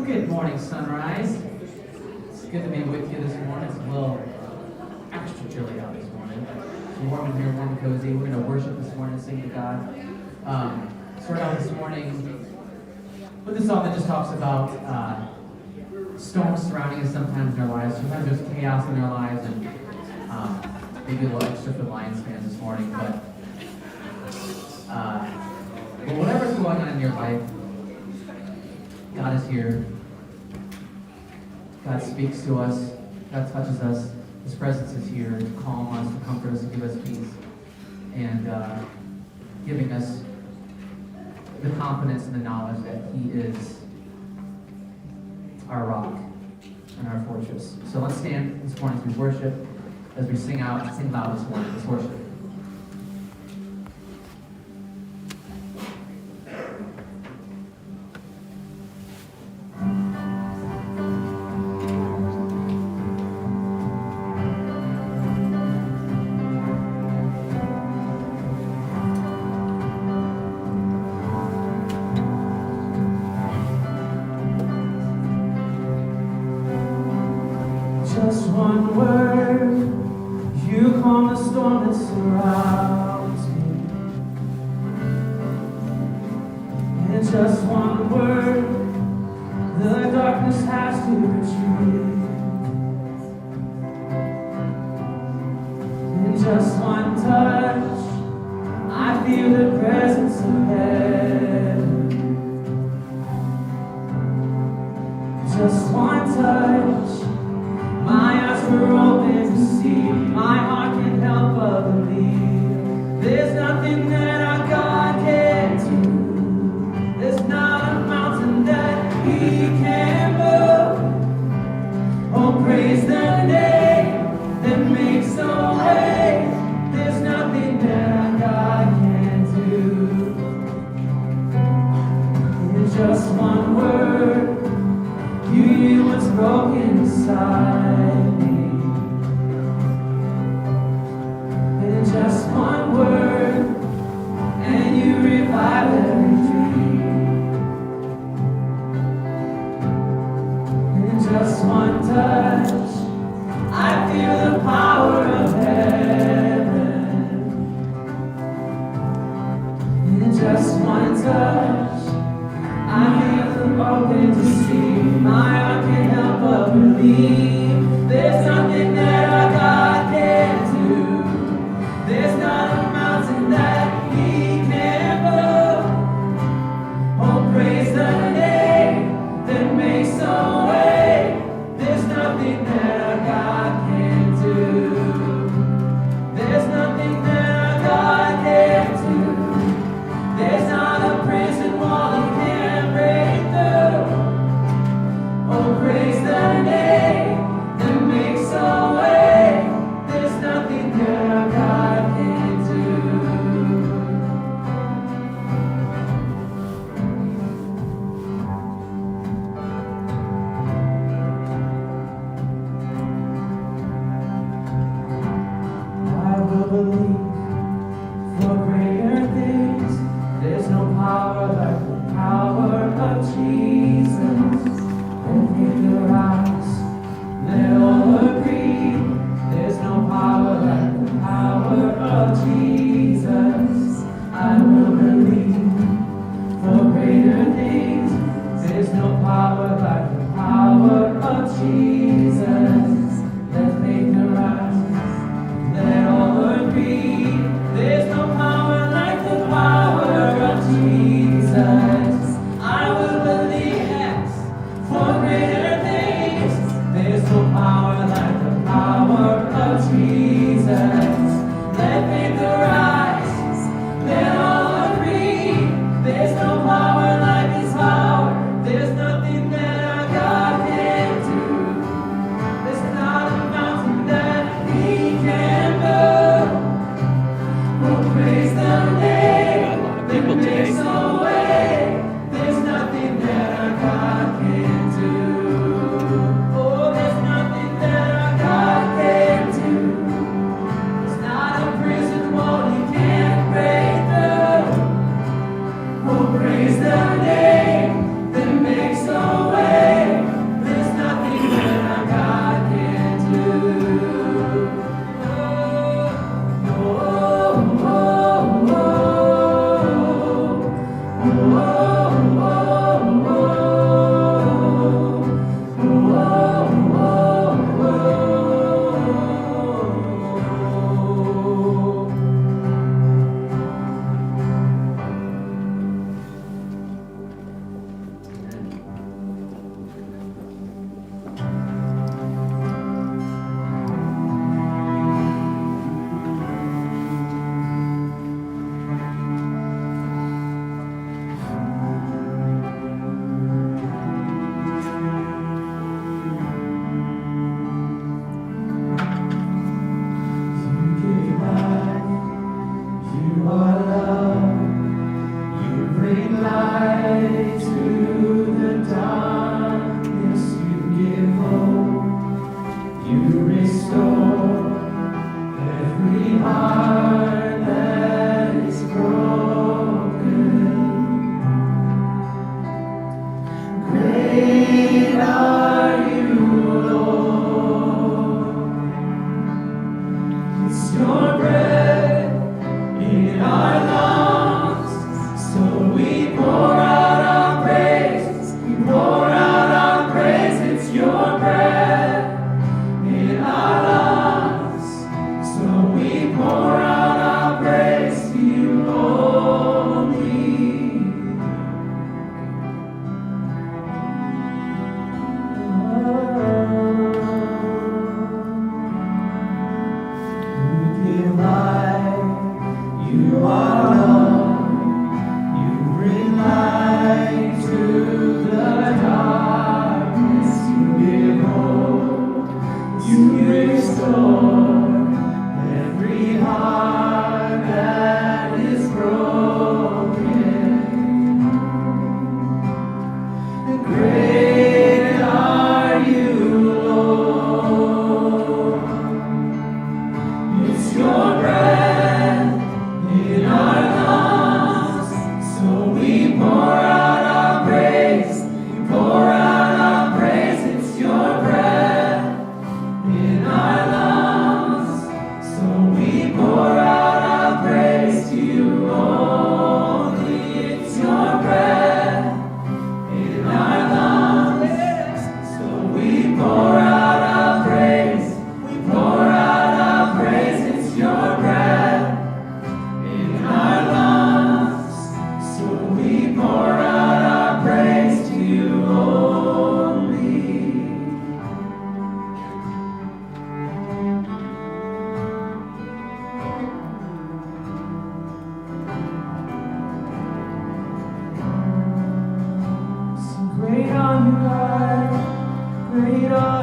Good morning, Sunrise. It's good to be with you this morning. It's a little extra chilly out this morning. It's warm in here, warm and cozy. We're going to worship this morning and sing to God. Start out this morning with a song that just talks about storms surrounding us sometimes in our lives. Sometimes there's chaos in our lives, and maybe a little extra for the Lions fans this morning. But whatever's going on in your life, God is here. God speaks to us. God touches us. His presence is here to calm us, to comfort us, to give us peace, and giving us the confidence and the knowledge that He is our rock and our fortress. So let's stand this morning as we worship, as we sing loud this morning. Let's worship. Just one word, you calm the storm that surrounds me. And just one word, the darkness has to retreat. And just one touch, I feel the presence of heaven. Just one touch, my eyes were open to see. My heart can't help but believe. There's nothing that our God can't do. There's not a mountain that He can move. Oh, praise the name that makes a way. There's nothing that our God can't do. In just one word, you heal what's broken inside me. In just one word, and you revive every dream. In just one touch, I feel the power of heaven. In just one touch, I feel the open to see. My heart can't help but believe. There's nothing that our God can't do. There's not a mountain that He can't move. Oh, praise the name that makes a way. There's nothing that our God can't do. There's nothing that our God can't do. There's not a prison wall He can't break through. Oh, praise the name that makes a way. There's nothing that our God can't do. I will believe for greater things. There's no power like the power of Jesus. Open your eyes, let all agree. There's no power like the power of Jesus. I will believe for greater things. There's no power like the power of Jesus. Let's make the rise, let all agree. There's no power like the power of Jesus. I will believe, yes, for greater things. There's no power like the power of Jesus. Let faith arise, let all agree. There's no power like His power. There's nothing that our God can't do.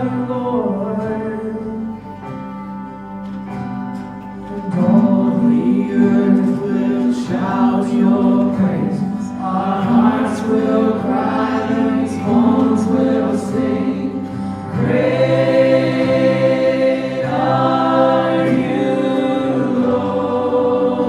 you, Lord. And all the earth will shout your praise. Our hearts will cry, these bones will sing. Great are you, Lord.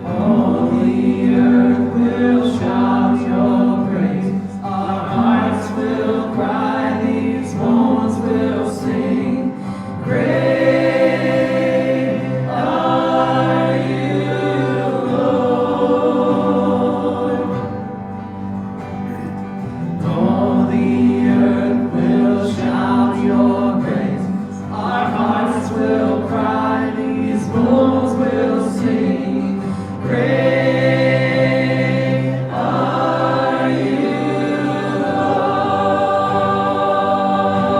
All the earth will shout your praise. Our hearts will cry, these bones will sing. Great are you, Lord. All the earth will shout your praise. Our hearts will cry, these bones will sing. Great are you,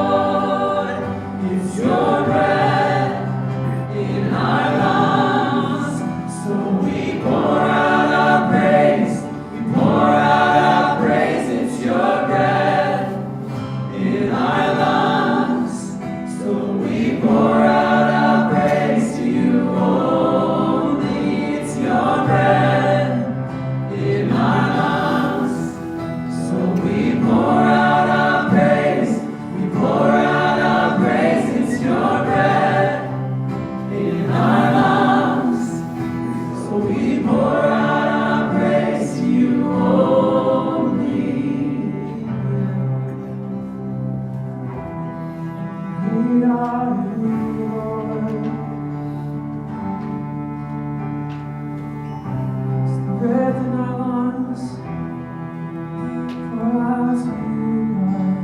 Lord. It's your breath in our lungs, so we pour out our praise. We pour out our praise. It's your breath in our lungs, so we pour out our praise to you only. It's your breath in our lungs, so we pour out our praise. We pour out our praise. It's your breath in our lungs, so we pour out our praise to you only. We are you, Lord. It's the breath in our lungs. Pour out to you, Lord.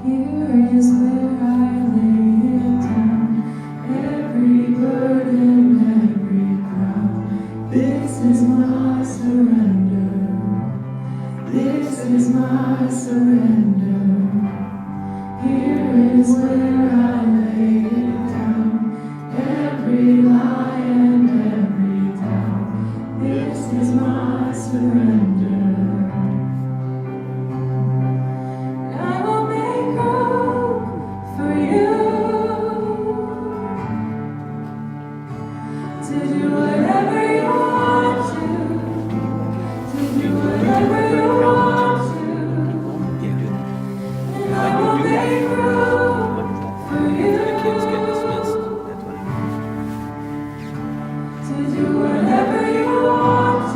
Here is where I lay it down, every burden, every crown. This is my surrender. This is my surrender. Here is where I lay it down, every lie and every doubt. This is my surrender. I will make room for you to do whatever you want to do whatever you want to. And I will make room for you to do whatever you want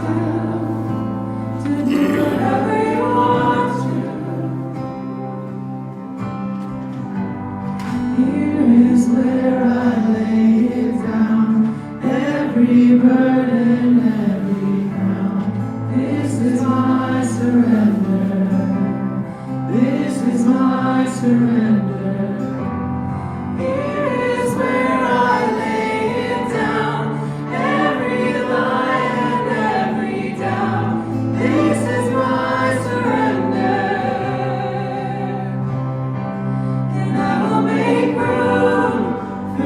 to do whatever you want to. Here is where I lay it down, every burden, every crown. This is my surrender. This is my surrender. Here is where I lay it down, every lie and every doubt. This is my surrender. And I will make room for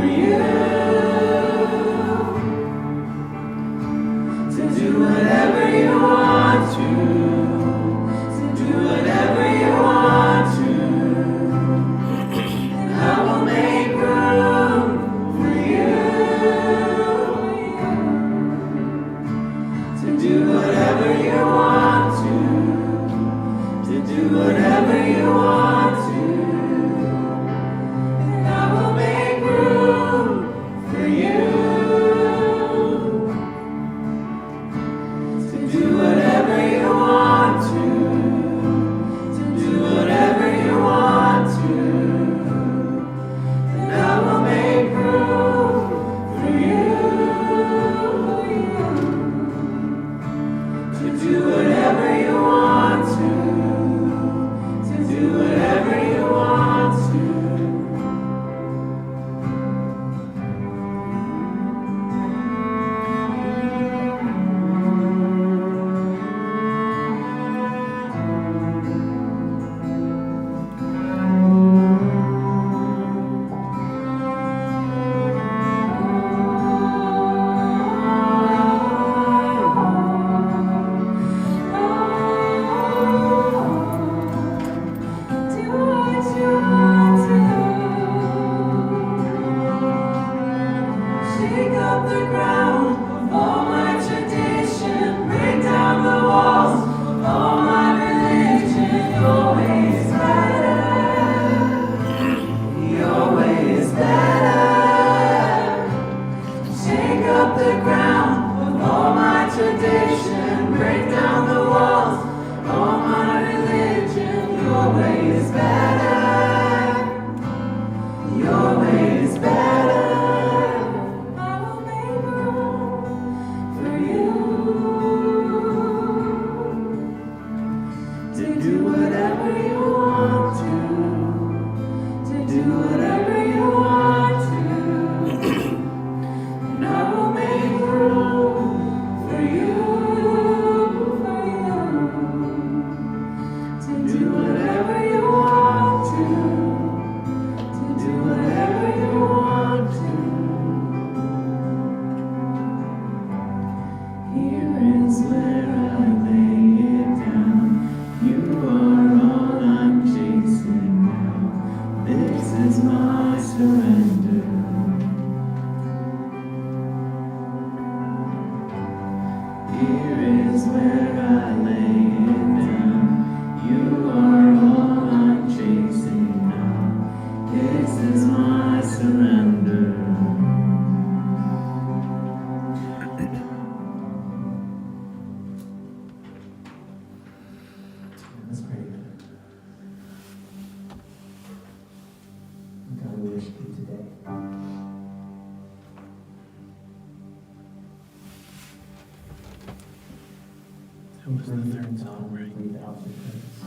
We breathe in, God, and we breathe out your praise.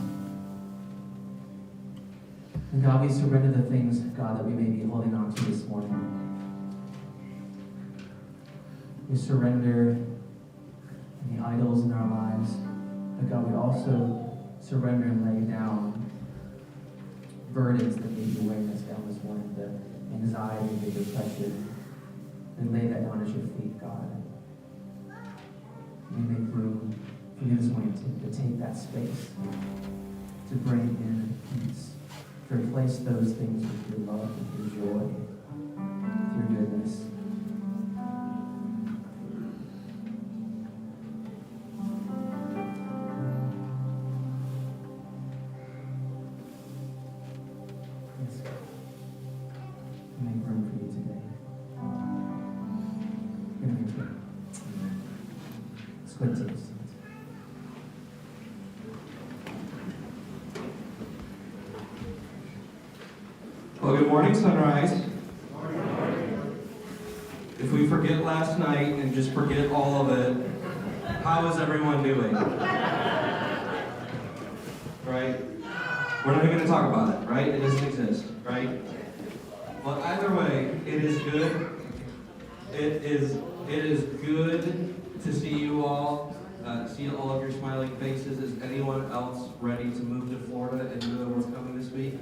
And God, we surrender the things, God, that we may be holding on to this morning. We surrender any idols in our lives. But God, we also surrender and lay down burdens that may be weighing us down this morning, the anxiety, the depression. And lay that down at your feet, God. We make room for you this morning to take that space, to bring in peace, to replace those things with your love, with your joy, with your goodness. Yes, God. Make room for you today. We're going to make room. Let's go ahead and take a seat. Well, good morning, Sunrise. If we forget last night and just forget all of it, how is everyone doing? Right? We're not even going to talk about it, right? It doesn't exist, right? But either way, it is good. It is good to see you all, see all of your smiling faces. Is anyone else ready to move to Florida and know what's coming this week?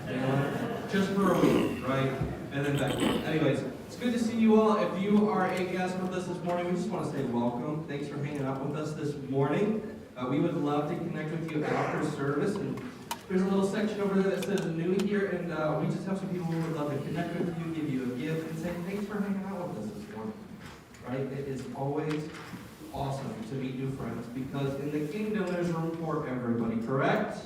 Anyone? Just for a week, right? And then back. Anyways, it's good to see you all. If you are a guest with us this morning, we just want to say welcome. Thanks for hanging out with us this morning. We would love to connect with you after service. And there's a little section over there that says new here, and we just have some people who would love to connect with you, give you a gift, and say thanks for hanging out with us this morning. Right? It is always awesome to meet new friends because in the kingdom there's room for everybody, correct?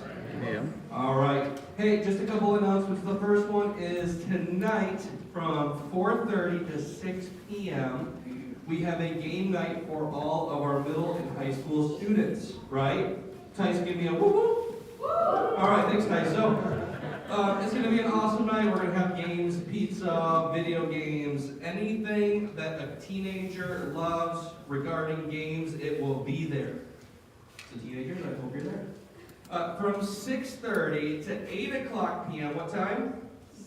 Yeah. All right. Hey, just a couple announcements. The first one is tonight from 4:30 to 6 p.m. we have a game night for all of our middle and high school students, right? Tice, give me a woo woo. All right, thanks, Tice. So, it's going to be an awesome night. We're going to have games, pizza, video games, anything that a teenager loves regarding games, it will be there. So teenagers, I hope you're there. From 6:30 to 8 o'clock p.m., what time?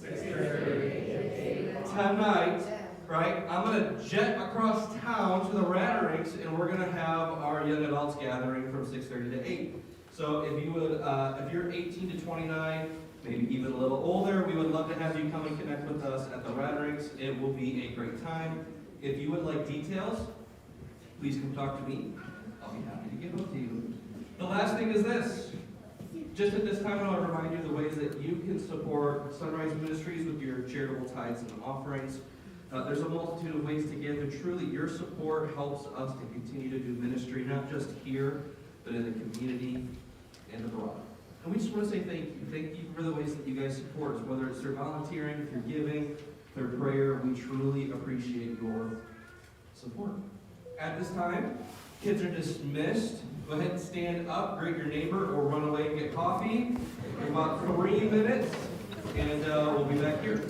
6:30. Tonight, right, I'm going to jet across town to the Radarinks, and we're going to have our young adults gathering from 6:30 to 8. So if you would, if you're 18 to 29, maybe even a little older, we would love to have you come and connect with us at the Radarinks. It will be a great time. If you would like details, please come talk to me. I'll be happy to give them to you. The last thing is this. Just at this time, I want to remind you the ways that you can support Sunrise Ministries with your charitable tithes and offerings. There's a multitude of ways to give, and truly your support helps us to continue to do ministry, not just here, but in the community and abroad. And we just want to say thank you. Thank you for the ways that you guys support us, whether it's through volunteering, through giving, through prayer. We truly appreciate your support. At this time, kids are dismissed. Go ahead and stand up, greet your neighbor, or run away and get coffee. In about 3 minutes, and we'll be back here.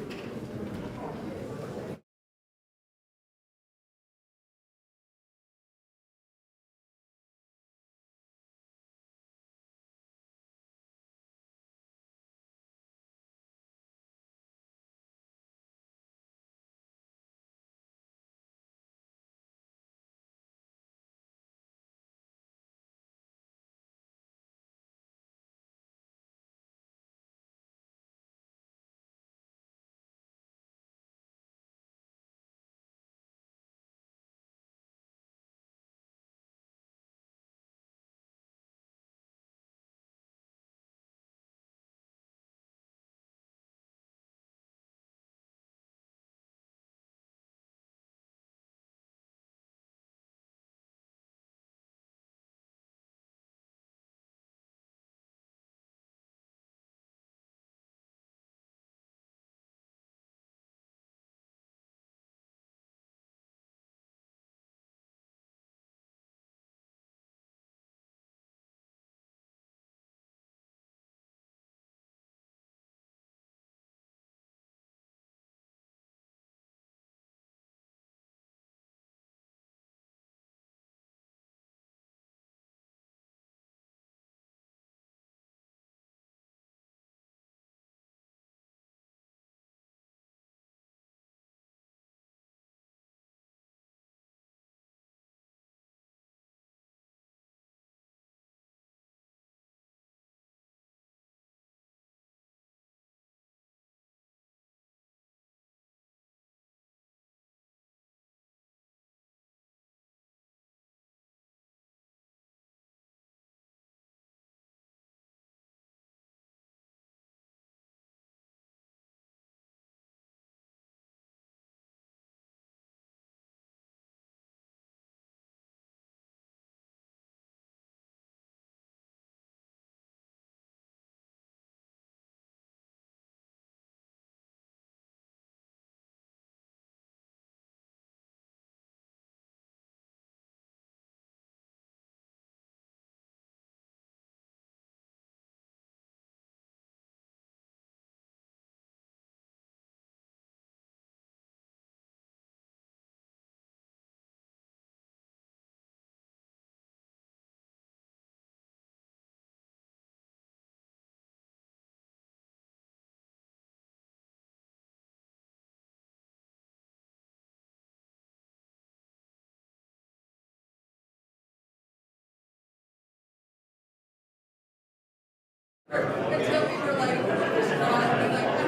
Until we were like, I'm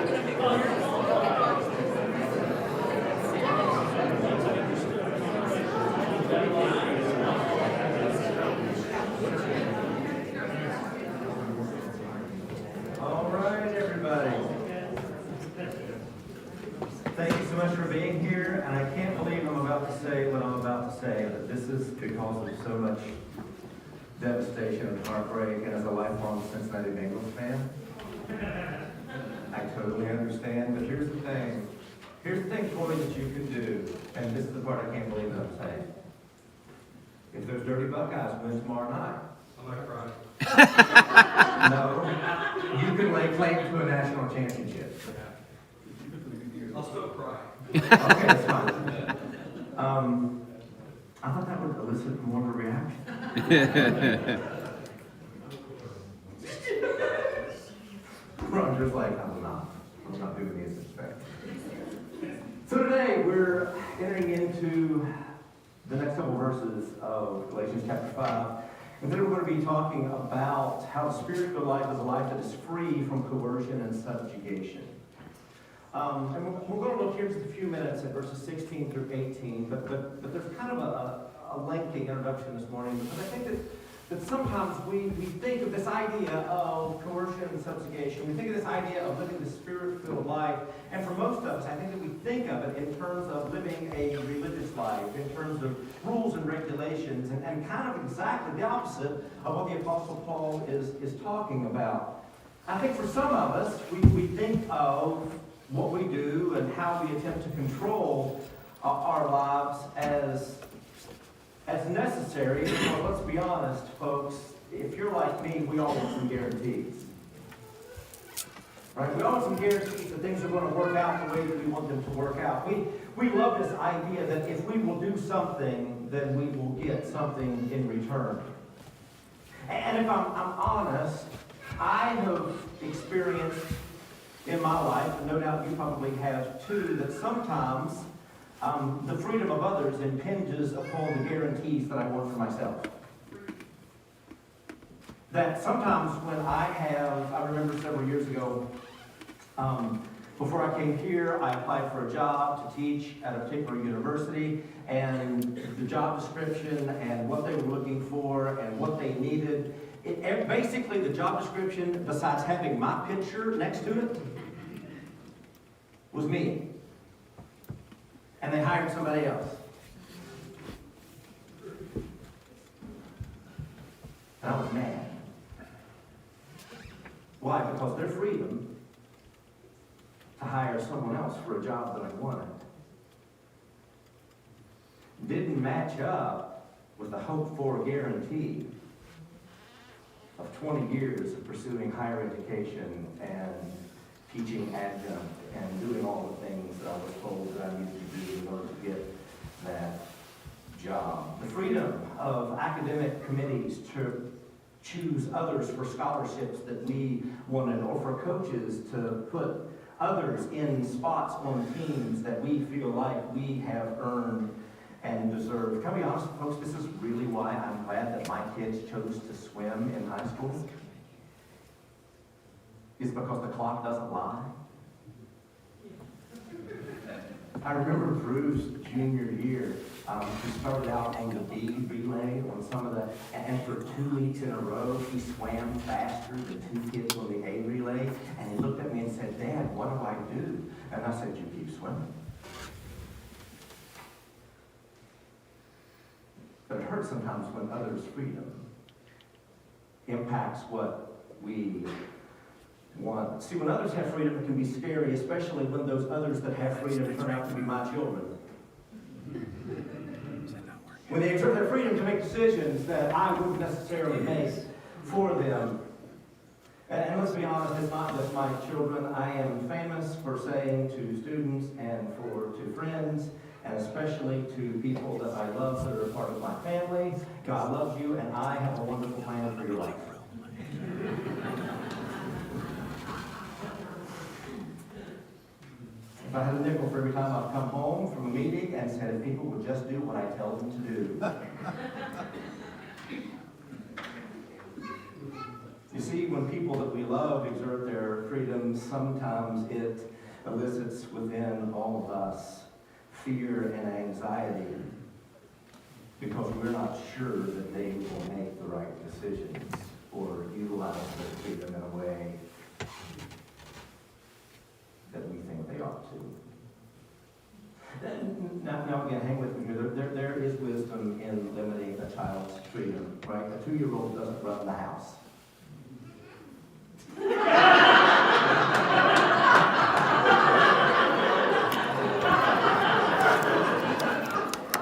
gonna be All right, everybody. Thank you so much for being here, and I can't believe I'm about to say what I'm about to say, but this is because of so much devastation and heartbreak, and as a lifelong Cincinnati Bengals fan, I totally understand, but here's the thing. Here's the thing, Troy, that you can do, and this is the part I can't believe that I'm saying. If those Dirty Buckeyes win tomorrow night, I'm gonna cry. no, you can lay claim to a national championship. I'll still cry. Okay, that's fine. I thought that would elicit more of a reaction. Roger's like, I'm not doing this respect. So today we're entering into the next couple verses of Galatians chapter 5. And then we're going to be talking about how the spiritual life is a life that is free from coercion and subjugation. And we're going to look here in just a few minutes at verses 16 through 18, but there's kind of a lengthy introduction this morning, because I think that sometimes we think of this idea of coercion and subjugation. We think of this idea of living the spirit-filled life, and for most of us, I think that we think of it in terms of living a religious life, in terms of rules and regulations, and kind of exactly the opposite of what the Apostle Paul is talking about. I think for some of us, we think of what we do and how we attempt to control our lives as necessary. Because let's be honest, folks, if you're like me, we all want some guarantees. Right? We all want some guarantees that things are going to work out the way that we want them to work out. We love this idea that if we will do something, then we will get something in return. And if I'm honest, I have experienced in my life, and no doubt you probably have too, that sometimes the freedom of others impinges upon the guarantees that I want for myself. That sometimes when I remember several years ago, before I came here, I applied for a job to teach at a particular university, and the job description and what they were looking for and what they needed, basically the job description, besides having my picture next to it, was me. And they hired somebody else. And I was mad. Why? Because their freedom to hire someone else for a job that I wanted didn't match up with the hoped-for guarantee of 20 years of pursuing higher education and teaching adjunct and doing all the things that I was told that I needed to do in order to get that job. The freedom of academic committees to choose others for scholarships that we wanted, or for coaches to put others in spots on teams that we feel like we have earned and deserved. Can I be honest, folks, this is really why I'm glad that my kids chose to swim in high school. Is because the clock doesn't lie. I remember Drew's junior year, he started out on the B relay on some of the, and for 2 weeks in a row, he swam faster than 2 kids on the A relay, and he looked at me and said, "Dad, what do I do?" And I said, "You keep swimming." But it hurts sometimes when others' freedom impacts what we want. See, when others have freedom, it can be scary, especially when those others that have freedom turn out to be my children. When they exert their freedom to make decisions that I wouldn't necessarily make for them. And let's be honest, it's not just my children. I am famous for saying to students and to friends, and especially to people that I love that are a part of my family, God loves you, and I have a wonderful plan for your life. If I had a nickel for every time I've come home from a meeting and said, if people would just do what I tell them to do. You see, when people that we love exert their freedom, sometimes it elicits within all of us fear and anxiety because we're not sure that they will make the right decisions or utilize their freedom in a way that we think they ought to. Now again, hang with me here. There is wisdom in limiting a child's freedom, right? A 2-year-old doesn't run the house.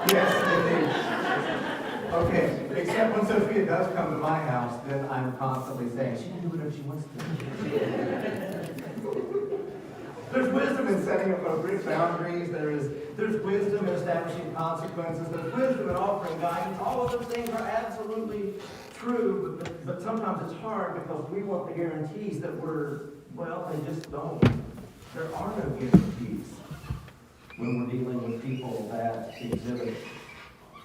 Yes, indeed. Okay, except when Sophia does come to my house, then I'm constantly saying, she can do whatever she wants to. There's wisdom in setting up appropriate boundaries. There's wisdom in establishing consequences. There's wisdom in offering guidance. All of those things are absolutely true, but sometimes it's hard because we want the guarantees that they just don't. There are no guarantees when we're dealing with people that exhibit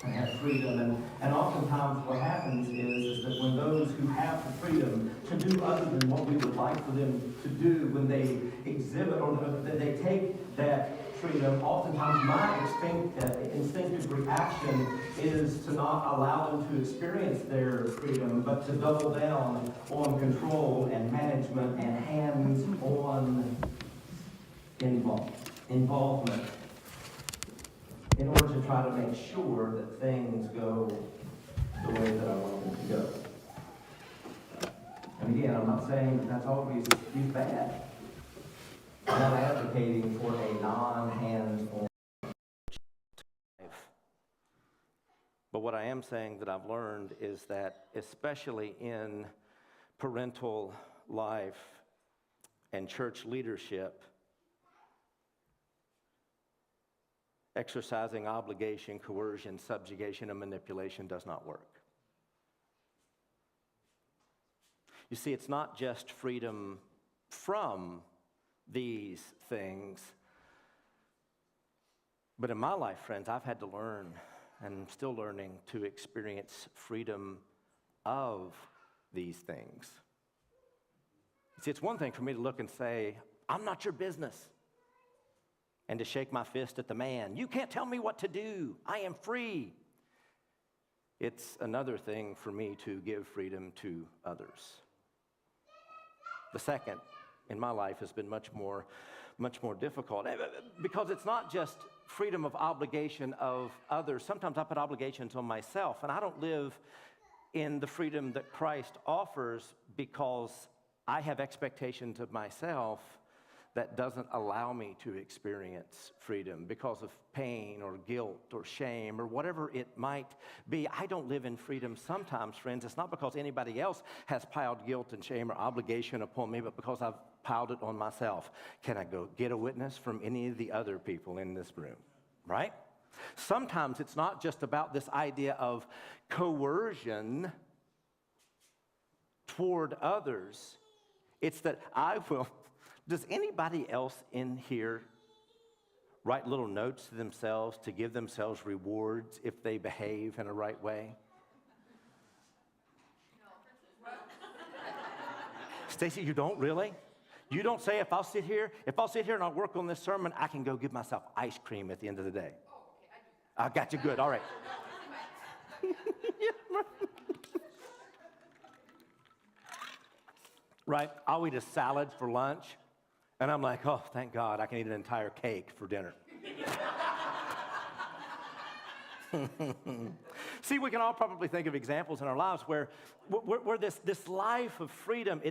and have freedom. And oftentimes what happens is that when those who have the freedom to do other than what we would like for them to do, when they exhibit or that they take that freedom, oftentimes my instinctive reaction is to not allow them to experience their freedom, but to double down on control and management and hands-on involvement in order to try to make sure that things go the way that I want them to go. And again, I'm not saying that that's always bad. I'm not advocating for a non-hands-on life. But what I am saying that I've learned is that, especially in parental life and church leadership, exercising obligation, coercion, subjugation, and manipulation does not work. You see, it's not just freedom from these things, but in my life, friends, I've had to learn, and I'm still learning, to experience freedom of these things. See, it's one thing for me to look and say, I'm not your business, and to shake my fist at the man. You can't tell me what to do. I am free. It's another thing for me to give freedom to others. The second in my life has been much more difficult, because it's not just freedom of obligation of others. Sometimes I put obligations on myself, and I don't live in the freedom that Christ offers because I have expectations of myself that doesn't allow me to experience freedom because of pain or guilt or shame or whatever it might be. I don't live in freedom sometimes, friends. It's not because anybody else has piled guilt and shame or obligation upon me, but because I've piled it on myself. Can I go get a witness from any of the other people in this room? Right? Sometimes it's not just about this idea of coercion toward others. It's that I will... Does anybody else in here write little notes to themselves to give themselves rewards if they behave in a right way? No. Stacy, you don't really? You don't say, if I'll sit here and I'll work on this sermon, I can go give myself ice cream at the end of the day. Oh, okay, I do. I got you good, all right. Right, I'll eat a salad for lunch. And I'm like, oh, thank God, I can eat an entire cake for dinner. See, we can all probably think of examples in our lives where this life of freedom,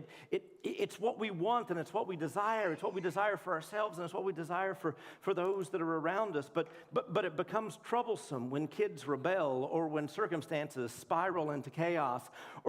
it's what we want and it's what we desire. It's what we desire for ourselves and it's what we desire for those that are around us. But it becomes troublesome when kids rebel or when circumstances spiral into chaos